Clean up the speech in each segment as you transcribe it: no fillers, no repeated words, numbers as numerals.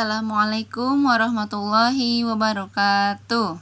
Assalamualaikum warahmatullahi wabarakatuh.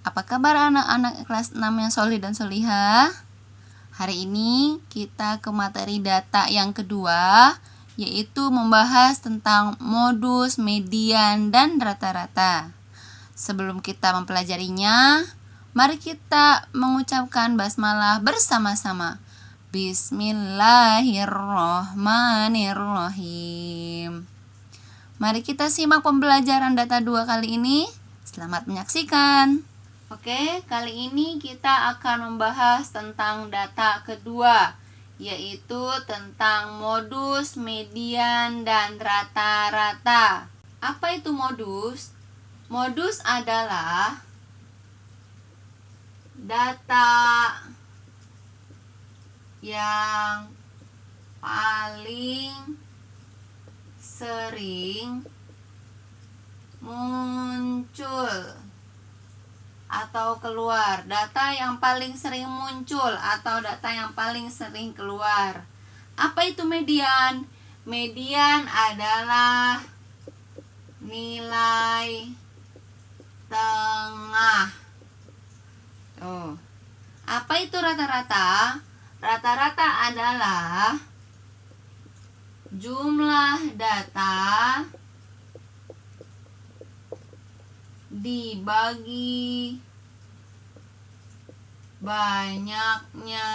Apa kabar anak-anak kelas 6 yang solih dan solihah? Hari ini kita ke materi data yang kedua, yaitu membahas tentang modus, median, dan rata-rata. Sebelum kita mempelajarinya, mari kita mengucapkan basmalah bersama-sama. Bismillahirrohmanirrohim. Mari kita simak pembelajaran data 2 kali ini. Selamat menyaksikan. Oke, kali ini kita akan membahas tentang data kedua, yaitu tentang modus, median, dan rata-rata. Apa itu modus? Modus adalah data yang paling sering muncul atau keluar. Data yang paling sering muncul atau data yang paling sering keluar. Apa itu median? Median adalah nilai tengah. Tuh. Apa itu rata-rata? Rata-rata adalah jumlah data dibagi banyaknya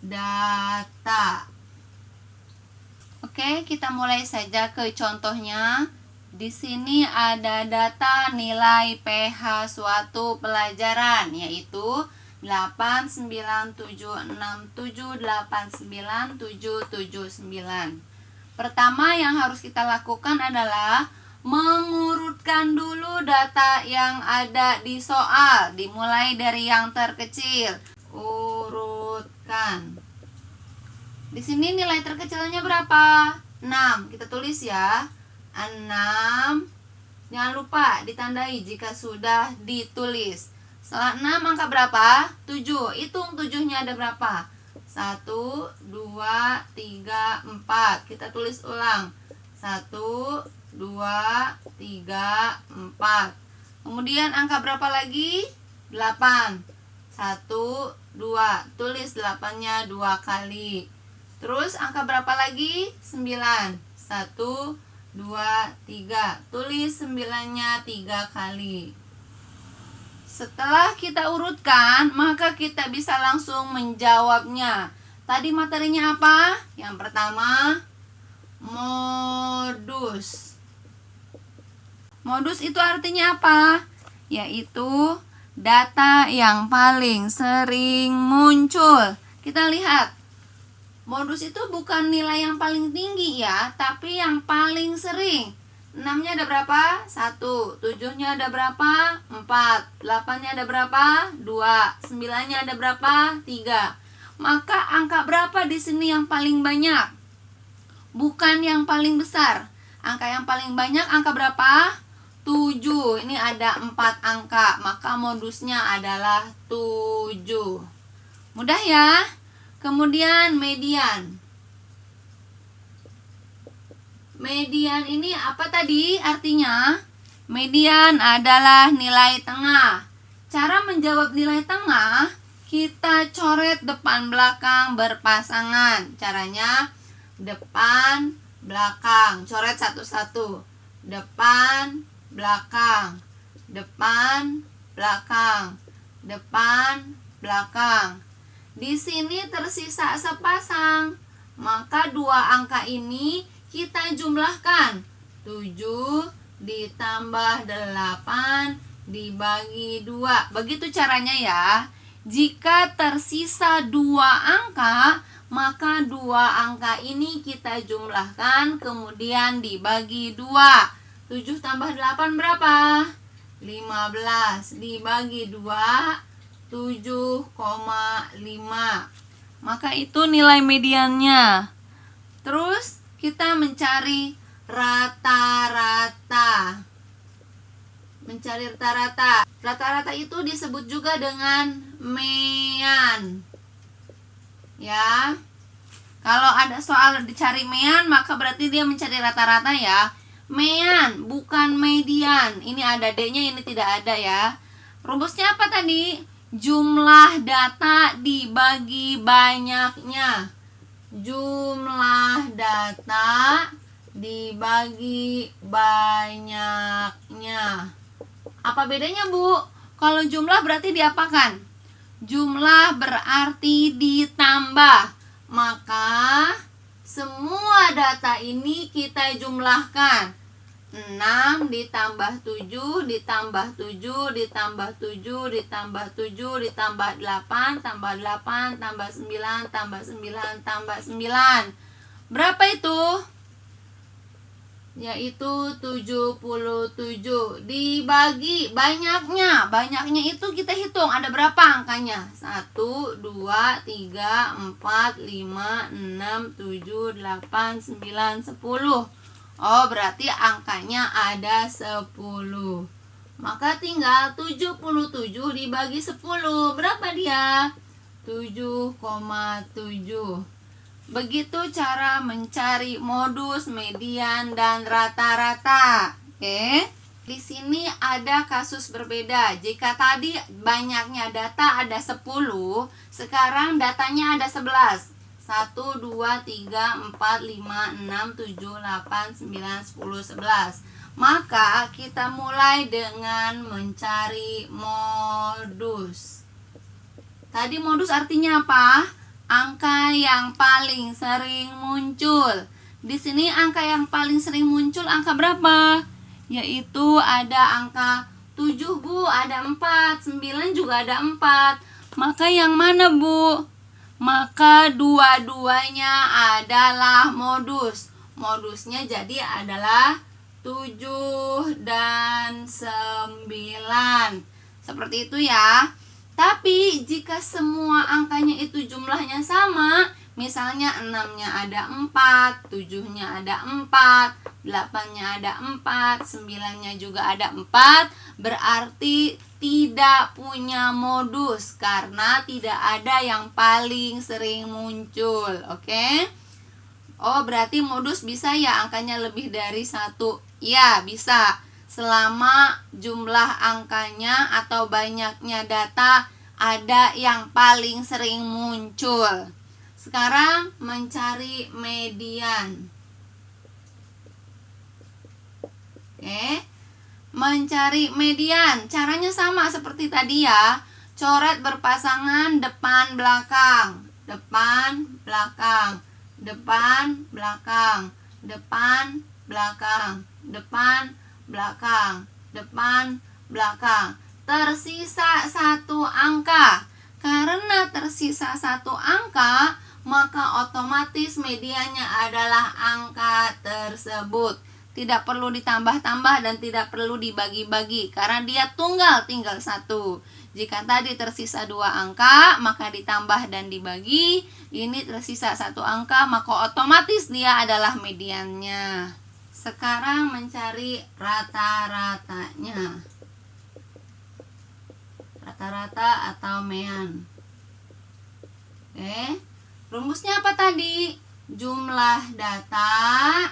data. Oke, kita mulai saja ke contohnya. Di sini ada data nilai PH suatu pelajaran, yaitu 897678979. Pertama yang harus kita lakukan adalah mengurutkan dulu data yang ada di soal, dimulai dari yang terkecil. Urutkan. Di sini nilai terkecilnya berapa? 6. Kita tulis ya. 6. Jangan lupa ditandai jika sudah ditulis. Setelah 6 angka berapa? 7. Hitung 7-nya ada berapa? 1, 2, 3, 4. Kita tulis ulang. 1, 2, 3, 4. Kemudian angka berapa lagi? 8. 1, 2. Tulis 8-nya 2 kali. Terus angka berapa lagi? 9. 1, 2, 3. Tulis 9-nya 3 kali. Setelah kita urutkan, maka kita bisa langsung menjawabnya. Tadi materinya apa? Yang pertama, modus. Modus itu artinya apa? Yaitu data yang paling sering muncul. Kita lihat. Modus itu bukan nilai yang paling tinggi ya, tapi yang paling sering. 6-nya ada berapa? 1. 7-nya ada berapa? 4. 8-nya ada berapa? 2. 9-nya ada berapa? 3. Maka angka berapa di sini yang paling banyak? Bukan yang paling besar. Angka yang paling banyak angka berapa? 7. Ini ada 4 angka, maka modusnya adalah 7. Mudah ya? Kemudian median. Median ini apa tadi artinya? Median adalah nilai tengah. Cara menjawab nilai tengah, kita coret depan belakang berpasangan. Caranya depan belakang. Coret satu-satu. Depan belakang. Depan belakang. Depan belakang. Di sini tersisa sepasang. Maka dua angka ini kita jumlahkan. 7 ditambah 8 dibagi 2. Begitu caranya ya. Jika tersisa 2 angka, maka 2 angka ini kita jumlahkan kemudian dibagi 2. 7 tambah 8 berapa? 15 dibagi 2, 7,5. Maka itu nilai mediannya. Terus kita mencari rata-rata. Mencari rata-rata. Rata-rata itu disebut juga dengan mean. Ya. Kalau ada soal dicari mean, maka berarti dia mencari rata-rata ya. Mean, bukan median. Ini ada D-nya, ini tidak ada ya. Rumusnya apa tadi? Jumlah data dibagi banyaknya. Jumlah data dibagi banyaknya. Apa bedanya, Bu? Kalau jumlah berarti diapakan? Jumlah berarti ditambah. Maka semua data ini kita jumlahkan. 6 ditambah 7 ditambah 7 ditambah 7 ditambah 7 ditambah 8 tambah 8 tambah 9 tambah 9 tambah 9. Berapa itu? Yaitu 77. Dibagi banyaknya. Banyaknya itu kita hitung ada berapa angkanya? 1, 2, 3, 4, 5, 6, 7, 8, 9, 10. Oh, berarti angkanya ada 10. Maka tinggal 77 dibagi 10. Berapa dia? 7,7. Begitu cara mencari modus, median, dan rata-rata. Oke. Di sini ada kasus berbeda. Jika tadi banyaknya data ada 10, sekarang datanya ada 11. 1, 2, 3, 4, 5, 6, 7, 8, 9, 10, 11. Maka kita mulai dengan mencari modus. Tadi modus artinya apa? Angka yang paling sering muncul. Di sini angka yang paling sering muncul angka berapa? Yaitu ada angka 7, Bu, ada 4, 9 juga ada 4. Maka yang mana, Bu? Maka dua-duanya adalah modus. Modusnya jadi adalah 7 dan 9. Seperti itu ya. Tapi jika semua angkanya itu jumlahnya sama, misalnya 6-nya ada 4, 7-nya ada 4, 8-nya ada 4, 9-nya juga ada 4, berarti tidak punya modus karena tidak ada yang paling sering muncul. Oke? Oh, berarti modus bisa ya angkanya lebih dari 1? Ya, bisa. Selama jumlah angkanya atau banyaknya data ada yang paling sering muncul. Sekarang mencari median. Oke. Mencari median, caranya sama seperti tadi ya. Coret berpasangan depan belakang, depan belakang, depan belakang, depan belakang, depan belakang, depan belakang. Tersisa 1 angka. Karena tersisa 1 angka, maka otomatis mediannya adalah angka tersebut. Tidak perlu ditambah-tambah dan tidak perlu dibagi-bagi karena dia tunggal, tinggal 1. Jika tadi tersisa 2 angka, maka ditambah dan dibagi. Ini tersisa 1 angka, maka otomatis dia adalah mediannya. Sekarang mencari rata-ratanya. Rata-rata atau mean. Oke. Rumusnya apa tadi? Jumlah data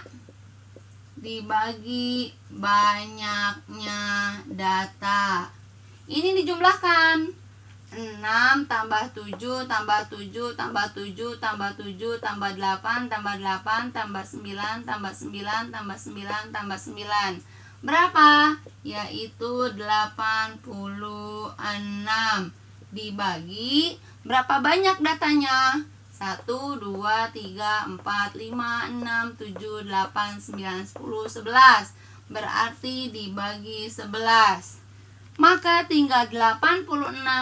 dibagi banyaknya data. Ini dijumlahkan. 6 tambah 7 tambah 7 tambah 7 tambah 7 tambah 8 tambah 8 tambah 9 tambah 9 tambah 9 tambah 9. Berapa? Yaitu 86. Dibagi berapa banyak datanya? 1, 2, 3, 4, 5, 6, 7, 8, 9, 10, 11. Berarti dibagi 11. Maka tinggal 86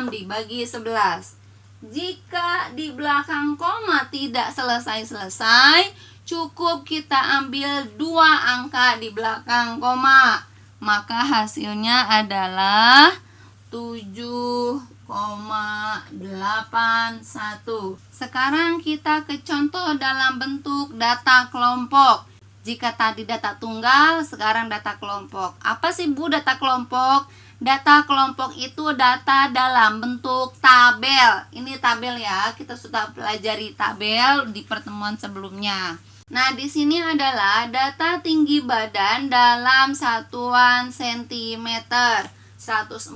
dibagi 11. Jika di belakang koma tidak selesai-selesai, cukup kita ambil 2 angka di belakang koma. Maka hasilnya adalah 7,81. Sekarang kita ke contoh dalam bentuk data kelompok. Jika tadi data tunggal, sekarang data kelompok. Apa sih, Bu, data kelompok? Data kelompok itu data dalam bentuk tabel. Ini tabel ya, kita sudah pelajari tabel di pertemuan sebelumnya. Nah, di sini adalah data tinggi badan dalam satuan sentimeter. 140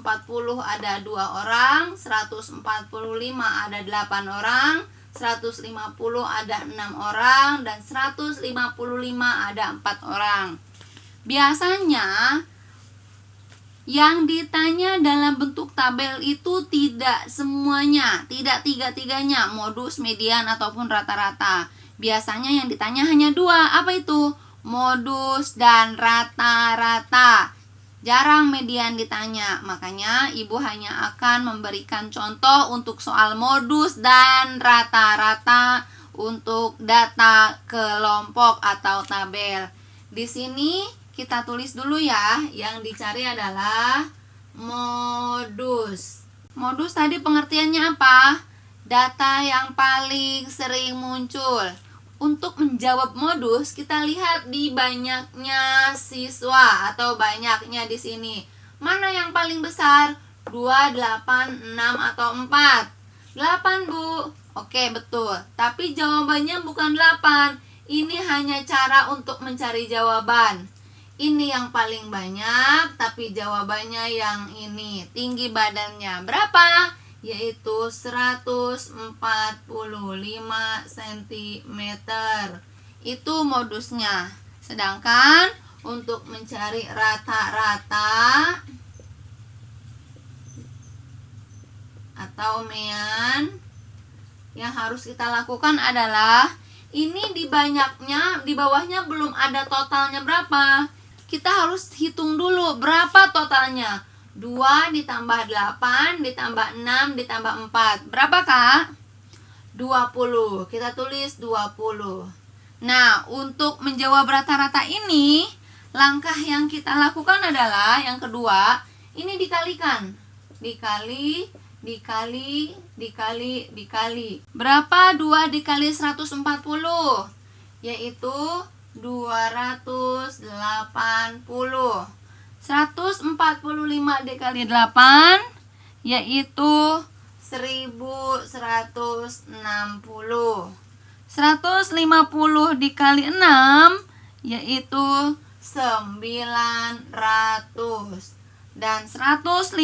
ada 2 orang, 145 ada 8 orang, 150 ada 6 orang, dan 155 ada 4 orang. Biasanya yang ditanya dalam bentuk tabel itu tidak semuanya, tidak tiga-tiganya, modus, median, ataupun rata-rata. Biasanya yang ditanya hanya 2, apa itu? Modus dan rata-rata. Jarang median ditanya, makanya ibu hanya akan memberikan contoh untuk soal modus dan rata-rata untuk data kelompok atau tabel. Di sini kita tulis dulu ya, yang dicari adalah modus. Modus tadi pengertiannya apa? Data yang paling sering muncul. Untuk menjawab modus, kita lihat di banyaknya siswa atau banyaknya di sini. Mana yang paling besar? 2, 8, 6, atau 4? 8, Bu. Oke, betul. Tapi jawabannya bukan 8. Ini hanya cara untuk mencari jawaban. Ini yang paling banyak, tapi jawabannya yang ini. Tinggi badannya berapa? Yaitu 145 cm. Itu modusnya. Sedangkan untuk mencari rata-rata atau mean, yang harus kita lakukan adalah ini di banyaknya, di bawahnya belum ada totalnya berapa. Kita harus hitung dulu berapa totalnya. 2 ditambah 8 ditambah 6 ditambah 4. Berapa, Kak? 20. Kita tulis 20. Nah, untuk menjawab rata-rata ini, langkah yang kita lakukan adalah yang kedua, ini dikalikan. Dikali. Berapa 2 dikali 140? Yaitu 280. 145 dikali 8 yaitu 1160. 150 dikali 6 yaitu 900. Dan 155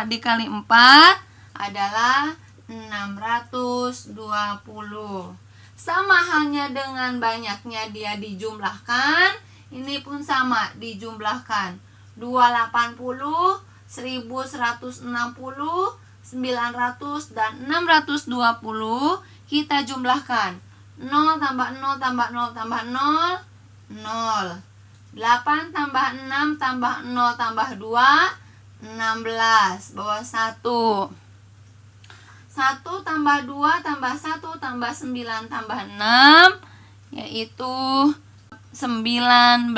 dikali 4 adalah 620. Sama halnya dengan banyaknya dia dijumlahkan, ini pun sama dijumlahkan. 280, 1160, 900, dan 620 kita jumlahkan. 0 tambah 0 tambah 0 tambah 0, 0. 8 tambah 6 tambah 0 tambah 2, 16. Bawah 1. 1 tambah 2 tambah 1 tambah 9 tambah 6 yaitu 19.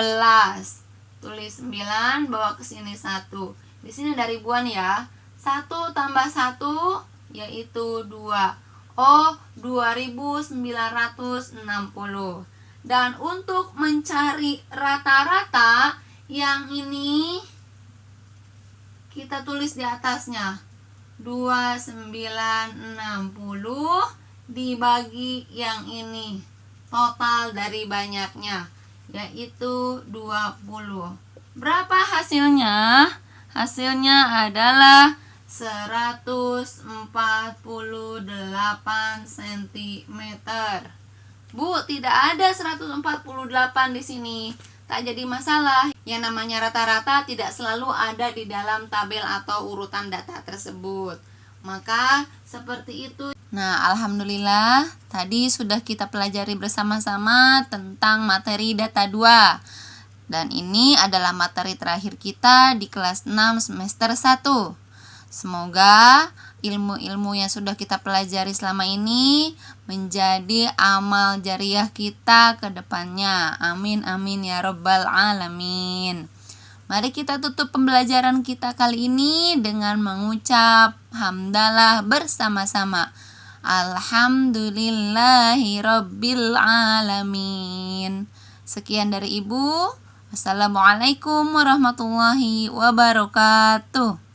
Tulis 9, bawa ke sini 1. Di sini ada ribuan ya. 1 tambah 1 yaitu 2. Oh, 2960. Dan untuk mencari rata-rata yang ini kita tulis di atasnya. 2960 dibagi yang ini. Total dari banyaknya yaitu 20. Berapa hasilnya? Hasilnya adalah 148 cm. Bu, tidak ada 148 di sini. Tak jadi masalah. Yang namanya rata-rata tidak selalu ada di dalam tabel atau urutan data tersebut. Maka seperti itu. Nah, alhamdulillah tadi sudah kita pelajari bersama-sama tentang materi data 2. Dan ini adalah materi terakhir kita di kelas 6 semester 1. Semoga ilmu-ilmu yang sudah kita pelajari selama ini menjadi amal jariah kita ke depannya. Amin amin ya rabbal alamin. Mari kita tutup pembelajaran kita kali ini dengan mengucap hamdalah bersama-sama. Alhamdulillahi rabbil alamin. Sekian dari Ibu. Assalamualaikum warahmatullahi wabarakatuh.